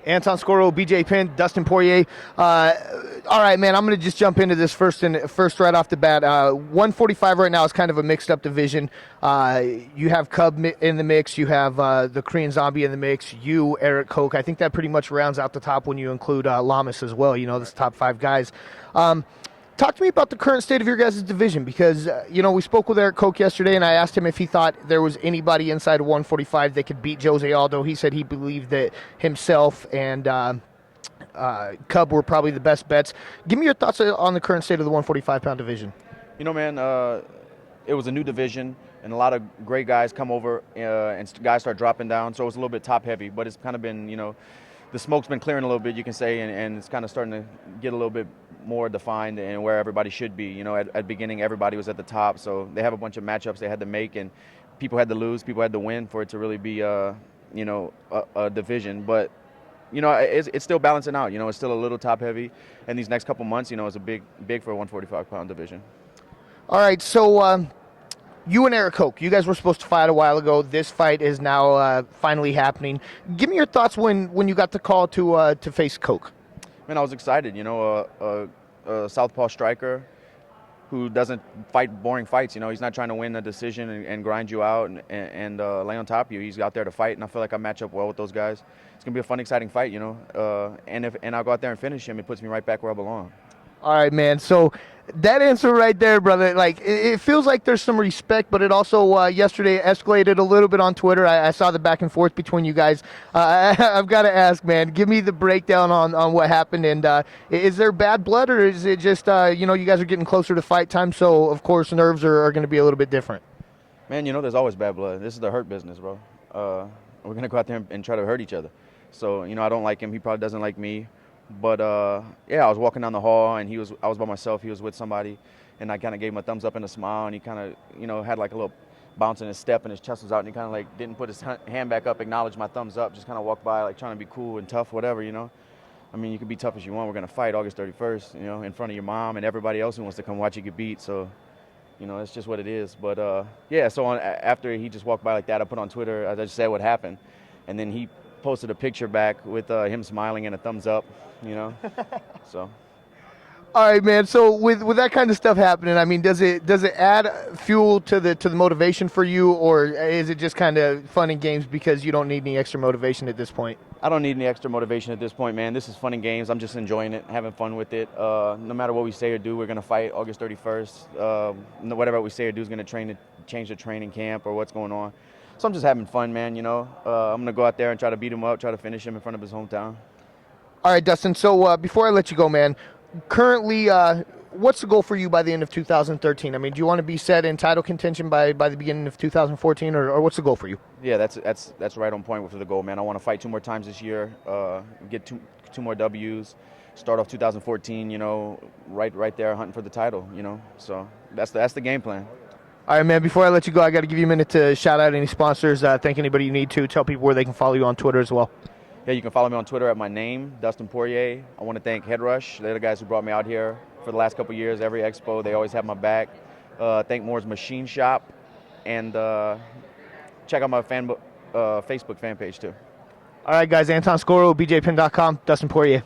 Anton Scoro, BJ Penn, Dustin Poirier. All right, man, I'm going to just jump into this first right off the bat. 145 right now is kind of a mixed-up division. You have Cub in the mix. You have the Korean Zombie in the mix. You, Eric Koch. I think that pretty much rounds out the top when you include Lamas as well. You know, this top five guys. Talk to me about the current state of your guys' division because, we spoke with Eric Koch yesterday, and I asked him if he thought there was anybody inside of 145 that could beat Jose Aldo. He said he believed that himself and Cub were probably the best bets. Give me your thoughts on the current state of the 145-pound division. Man, it was a new division, and a lot of great guys come over, and guys start dropping down, so it's a little bit top-heavy, but it's kind of been, the smoke's been clearing a little bit, you can say, and it's kind of starting to get a little bit more defined and where everybody should be. At the beginning, everybody was at the top, so they have a bunch of matchups they had to make, and people had to lose, people had to win for it to really be, a division. But, it's still balancing out. It's still a little top-heavy, and these next couple months, it's a big for a 145-pound division. All right, so you and Eric Koch, you guys were supposed to fight a while ago. This fight is now finally happening. Give me your thoughts when you got the call to face Koch. Man, I was excited. A southpaw striker who doesn't fight boring fights. He's not trying to win a decision and grind you out and lay on top of you. He's out there to fight, and I feel like I match up well with those guys. It's gonna be a fun, exciting fight, and I'll go out there and finish him. It puts me right back where I belong. All right, man. So that answer right there, brother, like it feels like there's some respect, but it also yesterday escalated a little bit on Twitter. I saw the back and forth between you guys. I've got to ask, man, give me the breakdown on what happened. And is there bad blood, or is it just, you guys are getting closer to fight time, so, of course, nerves are going to be a little bit different? Man, there's always bad blood. This is the hurt business, bro. We're going to go out there and try to hurt each other. So, I don't like him. He probably doesn't like me. But, I was walking down the hall, and I was by myself. He was with somebody, and I kind of gave him a thumbs up and a smile, and he kind of, had like a little bounce in his step, and his chest was out, and he kind of like didn't put his hand back up, acknowledge my thumbs up, just kind of walked by like trying to be cool and tough, whatever, I mean, you can be tough as you want. We're going to fight August 31st, in front of your mom and everybody else who wants to come watch you get beat. So, it's just what it is. But, so after he just walked by like that, I put on Twitter, I just said what happened, and then he posted a picture back with him smiling and a thumbs up, so. All right, man. So with that kind of stuff happening, I mean, does it add fuel to the motivation for you, or is it just kind of fun and games because you don't need any extra motivation at this point? I don't need any extra motivation at this point, man. This is fun and games. I'm just enjoying it, having fun with it. No matter what we say or do, we're going to fight August 31st. Whatever we say or do is going to change the training camp or what's going on. So I'm just having fun, man, I'm going to go out there and try to beat him up, try to finish him in front of his hometown. All right, Dustin. So before I let you go, man, currently, what's the goal for you by the end of 2013? I mean, do you want to be set in title contention by the beginning of 2014, or what's the goal for you? Yeah, that's right on point for the goal, man. I want to fight 2 more times this year, get two more W's, start off 2014, right there hunting for the title, So that's the game plan. All right, man, before I let you go, I got to give you a minute to shout out any sponsors, thank anybody you need to, tell people where they can follow you on Twitter as well. Yeah, you can follow me on Twitter at my name, Dustin Poirier. I want to thank Headrush. They're the guys who brought me out here for the last couple of years. Every expo, they always have my back. Thank Moore's Machine Shop. And check out my Facebook fan page, too. All right, guys, Anton Scoro, BJPin.com, Dustin Poirier.